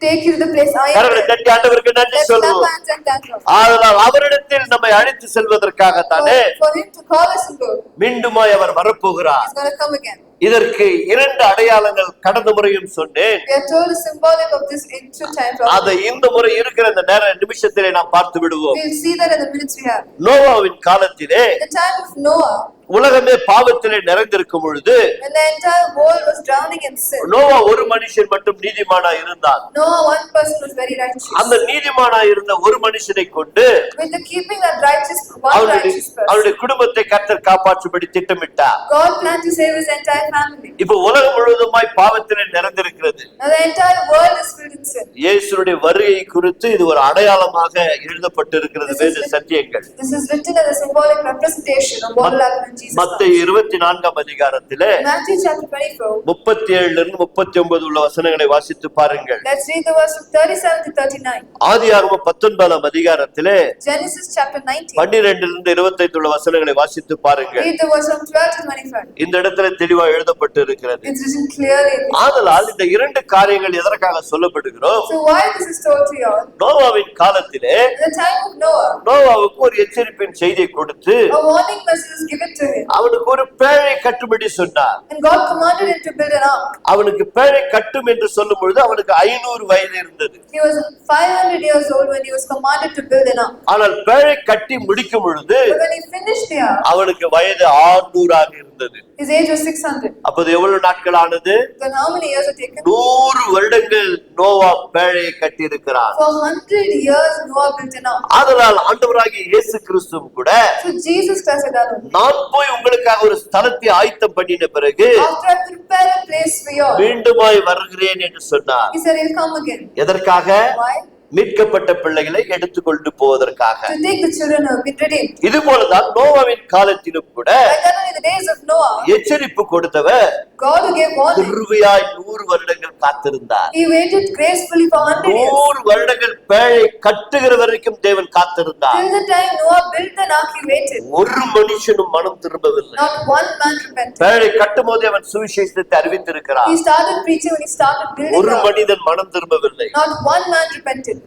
Take you to the place I am. கரங்களை தட்டி ஆண்டவருக்கு நன்றி Let's clap சொல்லுவோம். hands and thank God. ஆதலால் அவரிடத்தில் நம்மை அழைத்து செல்வதற்காகத்தானே For him to call us and go, மீண்டுமாய் அவர் வரப்போகிறார். he's going to come again. இதற்கு 2 அடையாளங்கள் கடந்த முறையும் சொன்னேன். We are told the symbolic of this ancient time. அதை இந்த முறை இருக்கிற இந்த நேர நிமிஷத்திலே நாம் பார்த்து விடுவோம். We'll see that in the minutes we have. நோவாவின் காலத்திலே In the time of Noah, உலகமே பாவத்திலே நிறைந்திருக்கும் பொழுது when the entire world was drowning in sin, Noah ஒரு மனுஷன் மட்டும் நீதிமானாய் இருந்தான். Noah, one person, was very righteous. அந்த நீதிமானாய் இருந்த ஒரு மனுஷனை கொண்டு With the keeping that righteous, one righteous person, அவருடைய குடும்பத்தை கர்த்தர் காப்பாற்றும்படி திட்டமிட்டார். God planned to save his entire family. இப்ப உலகம் முழுவதுமாய் பாவத்திலே நிறைந்திருக்கிறது. Now the entire world is filled in sin. இயேசுவுடைய வருகை குறித்து இது ஒரு அடையாளமாக எழுதப்பட்டிருக்கிறது வேத சத்தியங்கள். This is written as a symbolic representation of what will happen when Jesus comes. மத்தேயு 24ஆம் அதிகாரத்திலே Matthew chapter 24. 37 இருந்து 39 உள்ள வசனங்களை வாசித்து பாருங்கள். Let's read the verse from 37 to 39. ஆதியாகமம் 19ஆம் அதிகாரத்திலே Genesis chapter 19. 12 இருந்து 25 உள்ள வசனங்களை வாசித்து பாருங்கள். Read the verse from 12 to 25. இந்த இடத்துல தெளிவா எழுதப்பட்டு இருக்கிறது. It's written clearly. ஆதலால் இந்த 2 காரியங்கள் எதற்காக சொல்லப்படுகிறோம்? So why this is told to you all? நோவாவின் காலத்திலே In the time of Noah, நோவாவுக்கு ஒரு எச்சரிப்பின் செய்தியை கொடுத்து a warning message is given to him. அவனுக்கு ஒரு பேழை கட்டும்படி சொன்னார். And God commanded him to build an ark. அவனுக்கு பேழை கட்டும் என்று சொல்லும் பொழுது அவனுக்கு 500 வயது இருந்தது. He was 500 years old when he was commanded to build an ark. ஆனால் பேழை கட்டி முடிக்கும் பொழுது But when he finished the ark, அவனுக்கு வயது 600 ஆக இருந்தது. his age was 600. அப்போது எவ்வளவு நாட்கள் ஆனது? Then how many years are taken? 100 வருடங்கள் நோவா பேழையை கட்டி இருக்கிறார். For 100 years Noah built an ark. அதனால் ஆண்டவராகிய இயேசு கிறிஸ்துவும் கூட So Jesus Christ said that only. நான் போய் உங்களுக்காக ஒரு ஸ்தலத்தை ஆயத்தம் பண்ணின பிறகு After I prepare a place for you all, மீண்டுமாய் வருகிறேன் என்று சொன்னார். he said he'll come again. எதற்காக? Why? மீட்கப்பட்ட பிள்ளைகளை எடுத்துக்கொண்டு போவதற்காக. To take the children who have been redeemed. இது போலதான் நோவாவின் காலத்திலும் கூட Like that only in the days of Noah, எச்சரிப்பு கொடுத்தவர் God who gave warning, கிருபையாய் 100 வருடங்கள் காத்திருந்தார். he waited gracefully for 100 years. 100 வருடங்கள் பேழை கட்டுகிற வரைக்கும் தேவன் காத்திருந்தார். Till the time Noah built the ark, he waited. ஒரு மனுஷனும் மனம் திரும்பவில்லை. Not one man repented. பேழை கட்டும் போதே அவன் சுவிசேஷத்தை அறிவித்திருக்கிறார். He started preaching when he started building ஒரு the ark. மனிதன் மனம் திரும்பவில்லை. Not one man repented.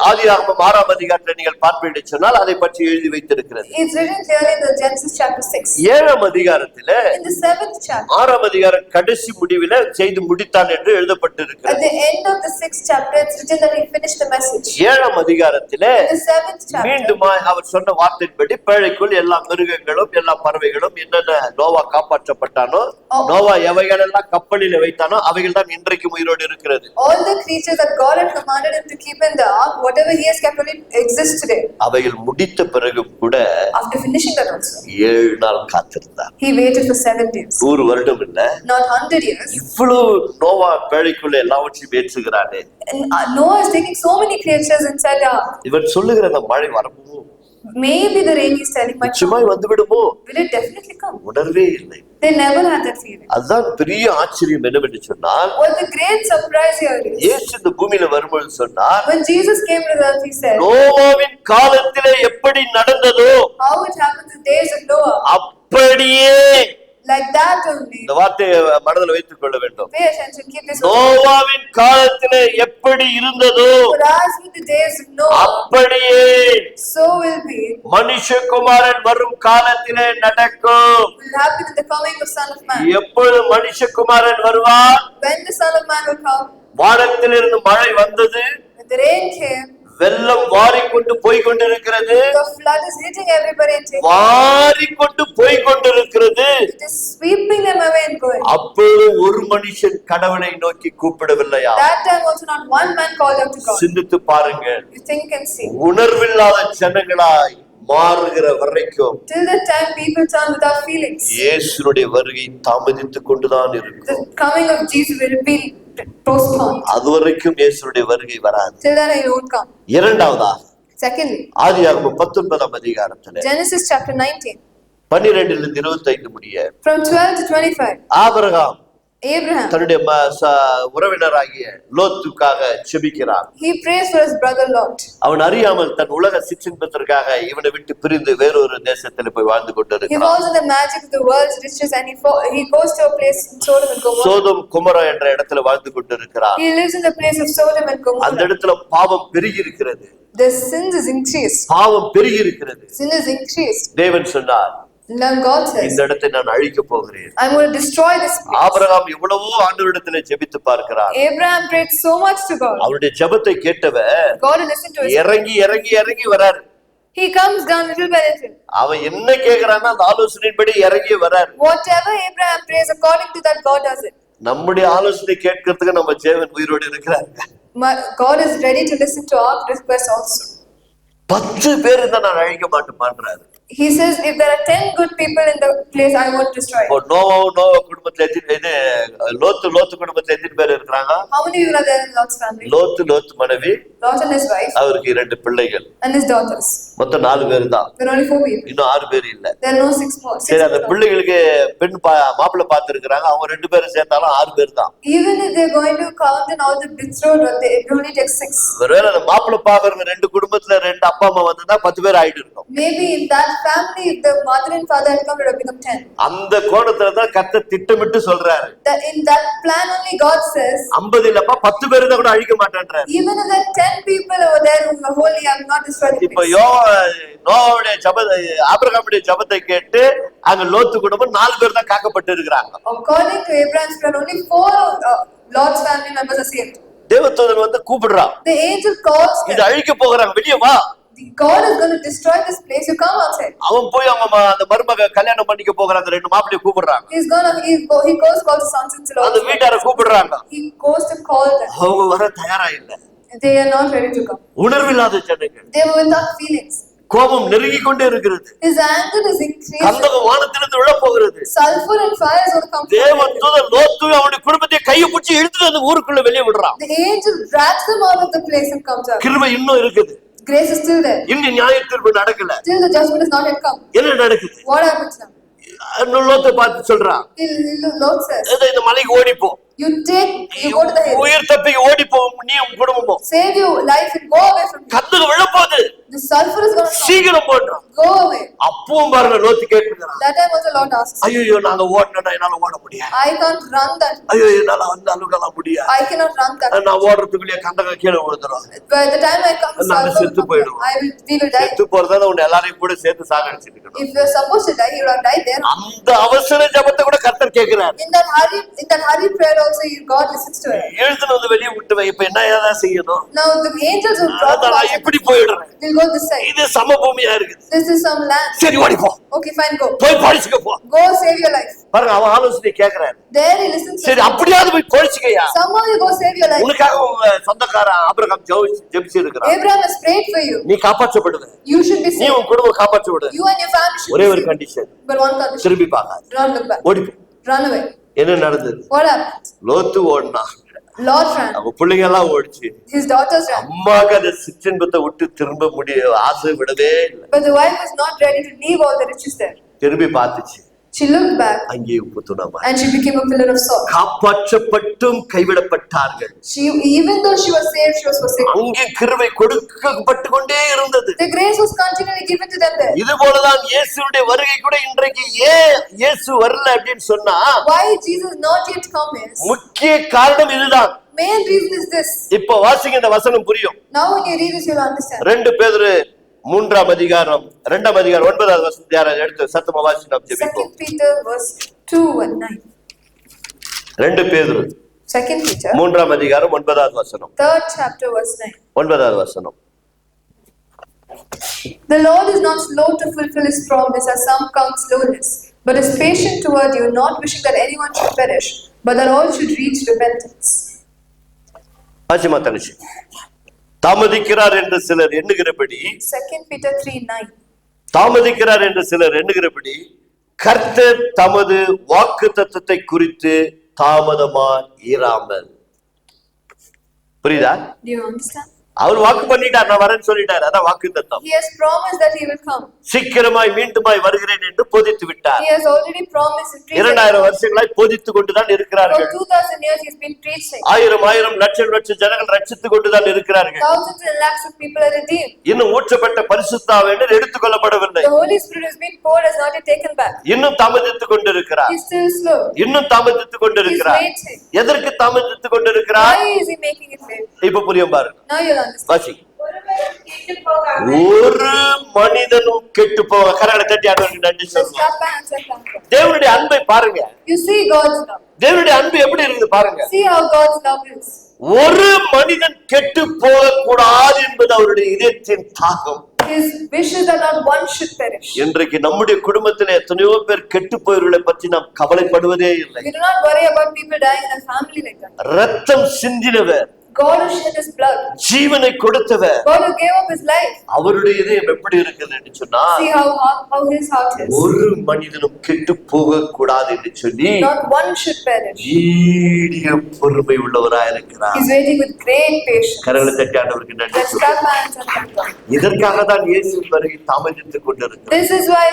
ஆதியாகமம் 6ஆம் அதிகாரத்தில் நீங்கள் பார்ப்பீர்கள் சொன்னால் அதை பற்றி எழுதி வைத்திருக்கிறது. It's written clearly in the Genesis chapter 6. 7ஆம் அதிகாரத்திலே In the 7th chapter, 6ஆம் அதிகாரம் கடைசி முடிவிலே செய்து முடித்தான் என்று at எழுதப்பட்டிருக்கிறது. the end of the 6th chapter, it's written that he finished the message. 7ஆம் அதிகாரத்திலே In the 7th chapter, மீண்டுமா அவர் சொன்ன வார்த்தையின்படி பேழைக்குள் எல்லா மிருகங்களும் எல்லா பறவைகளும் என்னென்ன நோவா காப்பாற்றப்பட்டானோ, நோவா எவைகளெல்லாம் கப்பலில் வைத்தானோ அவைகள் தான் இன்றைக்கு உயிரோடு இருக்கிறது. all the creatures that God had commanded him to keep in the ark, whatever he has kept on it, exists today. அவைகள் முடித்த பிறகும் கூட After finishing that also, 7 நாள் காத்திருந்தார். he waited for 7 days. 100 வருடம் இல்ல, Not 100 years. இவ்வளவு நோவா பேழைக்குள்ள எல்லாவற்றையும் ஏற்றுகிறானே. And Noah is taking so many creatures inside the ark. இவன் சொல்லுகிற அந்த மழை வரவும் Maybe the rain is telling, but நிச்சயமாய் வந்து விடுமோ? will it definitely come? உணர்வே இல்லை. They never had that feeling. அதுதான் பெரிய ஆச்சரியம் என்னவென்று சொன்னால், What the great surprise here is, இயேசு இந்த பூமியில வரும்பொழுது சொன்னார், when Jesus came to earth, he said, நோவாவின் காலத்திலே எப்படி நடந்ததோ how it happened in the days of Noah, அப்படியே. like that only. இந்த வார்த்தையை மனதில் வைத்துக் கொள்ள வேண்டும். Pay attention, keep this. நோவாவின் காலத்திலே எப்படி இருந்ததோ For as with the days of Noah, அப்படியே so will be, மனுஷகுமாரன் வரும் காலத்திலே நடக்கும். will happen in the coming of Son of Man. எப்பொழுது மனுஷகுமாரன் வருவார்? When the Son of Man will come, வானத்திலிருந்து மழை வந்தது, when the rain came, வெள்ளம் வாரிக்கொண்டு போய் கொண்டிருக்கிறது, the flood is hitting everybody and taking. வாரிக்கொண்டு போய் கொண்டிருக்கிறது. It is sweeping them away and going. அப்பொழுது ஒரு மனுஷன் கடவுளை நோக்கி கூப்பிடவில்லையா? That time also not one man called out to God. சிந்தித்து பாருங்கள். You think and see. உணர்வில்லாத ஜனங்களாய் மாறுகிற வரைக்கும் Till the time people turn without feelings, இயேசுனுடைய வருகை தாமதித்துக் கொண்டுதான் இருக்கும். the coming of Jesus will be postponed. அதுவரைக்கும் இயேசுனுடைய வருகை வராது. Till then he won't come. இரண்டாவதா, Secondly, ஆதியாகமம் 19 அதிகாரத்திலே Genesis chapter 19, 12 25 முடிய from 12 to 25, ஆபிரகாம் Abraham, தன்னுடைய உறவினராகிய லோத்துக்காக செபிக்கிறார். he prays for his brother Lot. அவன் அறியாமல் தன் உலக சிற்றின்பத்திற்காக இவனை விட்டு பிரிந்து வேறொரு தேசத்தில் போய் வாழ்ந்து He கொண்டிருக்கிறான். falls in the magic of the world's riches and he goes to a place in Sodom and Gomorrah. Sodom குமரா என்ற இடத்துல வாழ்ந்து கொண்டிருக்கிறார். He lives in the place of Sodom and அந்த Gomorrah. இடத்துல பாவம் பெருகி இருக்கிறது. The sins is increased. பாவம் பெருகி இருக்கிறது. Sin is increased. தேவன் சொன்னார், Now God says, இந்த இடத்தை நான் அழிக்க போகிறேன். I'm going to destroy this place. Abraham எவ்வளவோ ஆண்டவரிடத்திலே ஜெபித்து பார்க்கிறார். Abraham prayed so much to God. அவருடைய ஜெபத்தை கேட்டவர் God listened to his. இறங்கி இறங்கி இறங்கி வராரு. He comes down little by little. அவன் என்ன கேக்குறான்னா அந்த ஆலோசனையின்படி இறங்கி வராரு. Whatever Abraham prays, according to that, God does it. நம்முடைய ஆலோசனை கேட்கறதுக்கு நம்ம தேவன் உயிரோடு இருக்கிறாங்க. God is ready to listen to our requests also. 10 பேர் இருந்தா நான் அழிக்க மாட்டேன்றாரு. He says, if there are 10 good people in the place, I won't destroy it. Noah குடும்பத்துல இது லோத்து குடும்பத்துல எத்தனை பேர் இருக்கிறாங்க? How many people are there in Lot's family? லோத்து மனைவி, Lot and his wife, அவருக்கு 2 பிள்ளைகள், and his daughters. மொத்தம் 4 பேர் தான். There are only 4 people. இன்னும் 6 பேர் இல்ல. There are no 6 more. சரி, அந்த பிள்ளைகளுக்கு பெண் மாப்பிள்ளை பார்த்து இருக்கிறாங்க. அவங்க 2 பேரும் சேர்த்தாலும் 6 பேர் தான். Even if they're going to count in all the betrothed, it only takes 6. ஒருவேளை அந்த மாப்பிள்ளை பாக்குற 2 குடும்பத்துல 2 அப்பா அம்மா வந்தா 10 பேர் ஆயிட்டு இருக்கும். Maybe in that family, if the mother and father had come, it would have become 10. அந்த கோணத்துல தான் கர்த்தர் திட்டமிட்டு சொல்றாரு. In that plan only, God says, 50 இல்லப்பா 10 பேர் தான் கூட அழிக்க மாட்டேன்றாரு. even if there are 10 people over there who are holy, I will not destroy the இப்ப place. நோவாவுடைய ஆபிரகாமுடைய ஜெபத்தை கேட்டு அங்க லோத்து குடும்பம் 4 பேர் தான் காக்கப்பட்டு இருக்கிறாங்க. According to Abraham's plan, only 4 Lot's family members are saved. தேவதூதன் வந்து கூப்பிடுறான். The angel calls இது them. அழிக்க போகிறாங்க, வெளியே வா. God is going to destroy this place. You come outside. அவன் போய் அவங்க அந்த மருமக கல்யாணம் பண்ணிக்க போகிறாங்க. 2 மாப்பிள்ளைய கூப்பிடுறாங்க. He goes call the sons-in-law. அந்த வீட்டார கூப்பிடுறாங்க. He goes to call them. அவங்க வர தயாரா இல்ல. They are not ready to come. உணர்வில்லாத ஜனங்கள். They were without feelings. கோபம் நெருங்கி கொண்டே இருக்கிறது. His anger is increased. கந்தகம் வானத்திலிருந்து விழ போகிறது. Sulfur and fire is going to come. தேவதூதன் லோத்து அவனுடைய குடும்பத்தை கையை பிடிச்சி இழுத்துட்டு அந்த ஊருக்குள்ள வெளியே விடுறான். The angel drags them out of the place and comes out. கிருபை இன்னும் இருக்குது. Grace is still there. இன்னும் நியாய தீர்ப்பு நடக்கல. Still the judgment is not yet come. என்ன நடக்குது? What happens now? லோத்தை பார்த்து சொல்றான், Lord says, இந்த மலைக்கு ஓடிப்போ. you go to the hill. உயிர் தப்பி ஓடிப்போ, நீ உன் குடும்பமும். Save your life and go away from me. கந்தகம் விழப்போகுது. The sulfur is going to come. சீக்கிரம் போடுறான். Go away. அப்பவும் பாருங்க லோத்து கேட்கிறான். That time also Lord asks, ஐயோ நாங்க ஓடணும்னா என்னால ஓட முடியாது. I can't run that. ஐயோ என்னால அந்த அளவுக்கு முடியாது. I cannot run that. நான் ஓடுறதுக்குள்ளே கந்தகம் கீழே விழுந்துரும். By the time I come, நாங்க sulfur செத்து will போயிடுவோம். come. We will die. செத்து போறதா உன்னை எல்லாரையும் கூட சேர்த்து சாகடிச்சிட்டு இருக்கணும். If you are supposed to die, you will have died there. அந்த அவசர ஜெபத்தை கூட கர்த்தர் கேட்கிறார். In that hurry prayer also, God listens to it. எழுதுன வந்து வெளியே விட்டு வை. இப்ப என்ன ஏதாவது செய்யணும்? Now the angels will drop the நான் இப்படி போயிடுறேன். They'll go this side. இது சமபூமியா இருக்குது. This is some land. சரி ஓடி போ. Okay, fine, go. போய் பழிச்சுக்க போ. Go save your life. பாருங்க அவன் ஆலோசனை கேக்குறாரு. There he listens. சரி அப்படியாவது போய் பழிச்சுக்கயா. Somehow you go save your life. உனக்காக உங்க சொந்தக்காரன் ஆபிரகாம் ஜெபிச்சு இருக்கிறான். Abraham has prayed for you. நீ காப்பாற்றப்படுவ. You should be நீ saved. உன் குடும்பம் காப்பாற்றப்படு. You and your family should ஒரே be ஒரு saved. Condition. But one condition. திரும்பி பார்க்காத. Do not look back. ஓடி போ. Run away. என்ன நடந்தது? What happened? லோத்து ஓடினா. Lot ran. அவங்க பிள்ளைங்க எல்லாம் ஓடிச்சு. His daughters ran. அம்மாக்கு அந்த சிற்றின்பத்தை விட்டு திரும்ப ஆசை விடவே இல்லை. But the wife was not ready to leave all the riches there. திரும்பி பார்த்துச்சு. She looked back அங்கே உப்பு தூணமா and she became a pillar of salt. காப்பாற்றப்பட்டும் கைவிடப்பட்டார்கள். Even though she was saved, she was forsaken. அங்கே கிருபை கொடுக்கப்பட்டு கொண்டே இருந்தது. The grace was continually given to them there. இது போலதான் இயேசுவுடைய வருகை கூட இன்றைக்கு ஏன் இயேசு வரல அப்படின்னு சொன்னா Why Jesus not yet come is, முக்கிய காரணம் இதுதான். main reason is this. இப்போ வாசிங்க, இந்த வசனம் புரியும். Now when you read this, you'll understand. 2 பேதுரு 3ஆம் அதிகாரம் 2ஆம் அதிகாரம் 9வது வசனத்தை யாராவது எடுத்து சத்தமா வாசி நாம் ஜெபிப்போம். 2 Peter verse 2 and 9. 2 பேதுரு 2 Peter 3ஆம் அதிகாரம் 9வது வசனம். 3rd chapter verse 9. 9வது வசனம். The Lord is not slow to fulfill his promise, as some count slowness, but is patient toward you, not wishing that anyone should perish, but that all should reach repentance. Wasima தனிச்சு. தாமதிக்கிறார் என்று சிலர் எண்ணுகிறபடி 2 Peter 3:9. தாமதிக்கிறார் என்று சிலர் எண்ணுகிறபடி கர்த்தர் தமது வாக்குத்தத்தத்தை குறித்து தாமதமா இராமல். புரியுதா? Do you understand? அவர் வாக்கு பண்ணிட்டார், நான் வரேன்னு சொல்லிட்டார். அதான் வாக்குத்தத்தம். He has promised that he will come. சீக்கிரமாய் மீண்டுமாய் வருகிறேன் என்று போதித்து விட்டார். He has already promised and preached. 2000 வருஷங்களாய் போதித்துக் கொண்டுதான் For இருக்கிறார்கள். 2000 years he's been preaching. ஆயிரம் லட்சம் ஜனங்கள் ரட்சித்துக் கொண்டுதான் இருக்கிறார்கள். Thousands and lakhs of people are redeemed. இன்னும் ஊற்றப்பட்ட பரிசுத்த ஆவியானவர் எடுத்துக்கொள்ளப்படவில்லை. The Holy Spirit has been poured, has not yet taken back. இன்னும் தாமதித்துக் கொண்டிருக்கிறார். He's still slow. இன்னும் தாமதித்துக் கொண்டிருக்கிறார். He's waiting. எதற்கு தாமதித்துக் கொண்டிருக்கிறார்? Why is he making it late? இப்ப புரியும் பாருங்க. Now you'll understand. வாசி. ஒருவரும் கெட்டுப் போகாமல் ஒரு மனிதனும் கெட்டு போக கரங்களை தட்டி ஆண்டவருக்கு நன்றி Just சொல்லுங்க. clap my hands and thank God. தேவனுடைய அன்பை பாருங்க. You see God's love. தேவனுடைய அன்பு எப்படி இருக்குது பாருங்க. See how God's love is. ஒரு மனிதன் கெட்டு போக கூடாது என்பது அவருடைய இதயத்தின் தாகம். His wishes that not one should perish. இன்றைக்கு நம்முடைய குடும்பத்தில் எத்தனையோ பேர் கெட்டு போயவர்களை பற்றி நாம் கவலைப்படுவதே இல்லை. We do not worry about people dying in a family like that. ரத்தம் சிந்தினவர், God who shed his blood. ஜீவனை கொடுத்தவர், God who gave up his life. அவருடைய இதயம் எப்படி இருக்குது என்று சொன்னா See how his heart is. ஒரு மனிதனும் கெட்டு போக கூடாது என்று சொல்லி Not one should perish. நீடிய பொறுமை உள்ளவராய் இருக்கிறார். He's waiting with great patience. கரங்களை தட்டி ஆண்டவருக்கு நன்றி Let's சொல்லுங்க. clap my hands and thank God. இதற்காக தான் இயேசு வருகை தாமதித்துக் கொண்டிருக்கிறார். This is why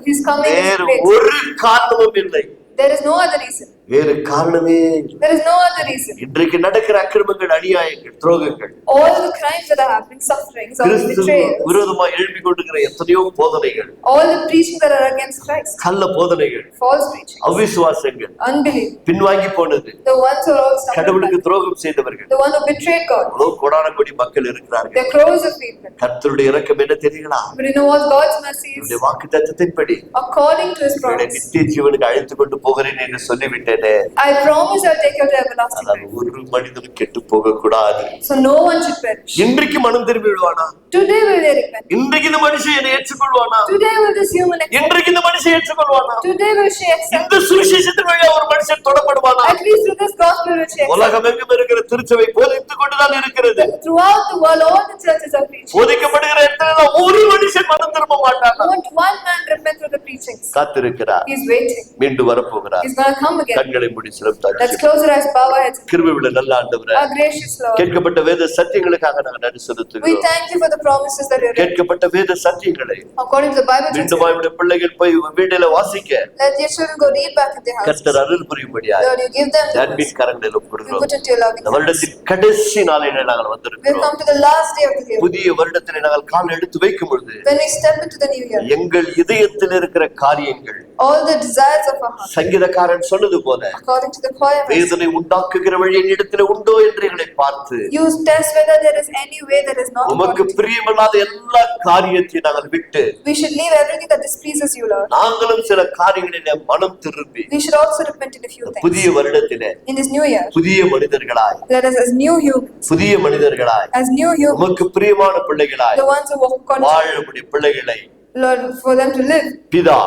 his coming is வேறு late. ஒரு காரணமும் இல்லை. There is no other reason. வேறு காரணமே இல்லை. There is no other reason. இன்றைக்கு நடக்கிற அக்கிரமங்கள், அநியாயங்கள், துரோகங்கள், All the crimes that are happening, sufferings, all the கிறிஸ்துவுக்கு betrayals, விரோதமாக எழுப்பி கொண்டிருக்கிற எத்தனையோ போதனைகள், all the preaching that are against Christ, கள்ள போதனைகள், false preaching, அவிசுவாசங்கள், unbelief, பின்வாங்கி போனது, the ones who are all stubborn, கடவுளுக்கு துரோகம் செய்தவர்கள், the one who betrayed God, அவ்வளவு கோடான கோடி மக்கள் இருக்கிறார்கள். the crowds of people. கர்த்தருடைய இரக்கம் என்ன தெரியுங்களா? But you know what God's mercy is? என்னுடைய வாக்குத்தத்தத்தின்படி According to his உன்னை promise. நித்திய ஜீவனுக்கு அழைத்து கொண்டு போகிறேன் என்று சொல்லிவிட்டேனே. I promise I'll take you to everlasting ஆனால் life. ஒரு மனிதனும் கெட்டு போக கூடாது. So no one should perish. இன்றைக்கு மனம் திரும்பி விடுவானா? Today will they repent? இன்றைக்கு இந்த மனுஷன் என்னை ஏற்றுக்கொள்வானா? Today will this human accept? இன்றைக்கு இந்த மனுஷன் ஏற்றுக்கொள்வானா? Today will she accept? இந்த சுவிசேஷத்தின் வழியா ஒரு மனுஷன் தொடப்படுவானா? At least through this gospel will she accept? உலகம் எங்கும் இருக்கிற திருச்சபை போதித்துக் கொண்டுதான் இருக்கிறது. Throughout the world, all the churches are preaching. போதிக்கப்படுகிற இடத்துல ஒரு மனுஷன் மனம் திரும்ப மாட்டானா? Won't one man repent through the preachings? காத்திருக்கிறார், He's waiting. மீண்டும் வரப்போகிறார். He's gonna come again. கண்களை மூடி சிரம் Let's தாழ்த்தி close our eyes, bow our heads. கிருபை உள்ள நல்ல ஆண்டவரே, Our gracious Lord, கேட்கப்பட்ட வேத சத்தியங்களுக்காக நாங்கள் நன்றி we செலுத்துகிறோம். thank you for the promises that you read. கேட்கப்பட்ட வேத சத்தியங்களை According to the Bible, மீண்டும் அவருடைய பிள்ளைகள் போய் வீட்டில வாசிக்க let your children go read back in their houses. கர்த்தர் அருள் புரியும்படியாக Lord, you give them the அன்பின் கரங்களில் we ஒப்புக்கொடுக்கிறோம். put into your loving இந்த hands. வருடத்தின் கடைசி நாளிலே நாங்கள் We've வந்திருக்கிறோம். come to the last day of the year. புதிய வருடத்திலே நாங்கள் கால் எடுத்து வைக்கும் பொழுது When we step into the new year, எங்கள் இதயத்தில் இருக்கிற காரியங்கள் all the desires of our heart, சங்கீதக்காரன் சொன்னது போல according to the choir, வேதனை உண்டாக்குகிற வழி என்னிடத்தில் உண்டோ என்று எங்களை பார்த்து you test whether there is any way that is not உமக்கு according to you. பிரியமில்லாத எல்லா காரியத்தையும் நாங்கள் விட்டு We should leave everything that displeases you, Lord. நாங்களும் சில காரியங்களிலே மனம் திரும்பி We should also repent in a few புதிய things. வருடத்திலே In this new year, புதிய மனிதர்களாய், let us as new humans, புதிய மனிதர்களாய், as new humans, உமக்கு பிரியமான பிள்ளைகளாய் the ones who walk according to வாழ you, நம்முடைய பிள்ளைகளை Lord, for them to live பிதா,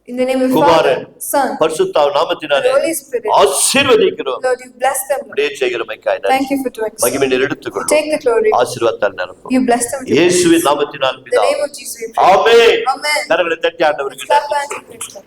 in the name of the Kumaran, Father, Son, பரிசுத்த and நாமத்தினாலே the Holy Spirit. ஆசீர்வதிக்கிறோம். Lord, you bless them, Lord. அப்படியே செய்கிறமைக்காய் Thank நன்றி. you for doing so. மகிமை நீர் You எடுத்துக்கொள்ளும். take the glory. ஆசீர்வாதத்தால் நிரப்பும். You bless them with your இயேசுவின் blessings. நாமத்தினால் In the பிதா. name of Jesus, we pray. Amen. Amen. கரங்களை தட்டி ஆண்டவருக்கு Clap நன்றி. hands and praise God.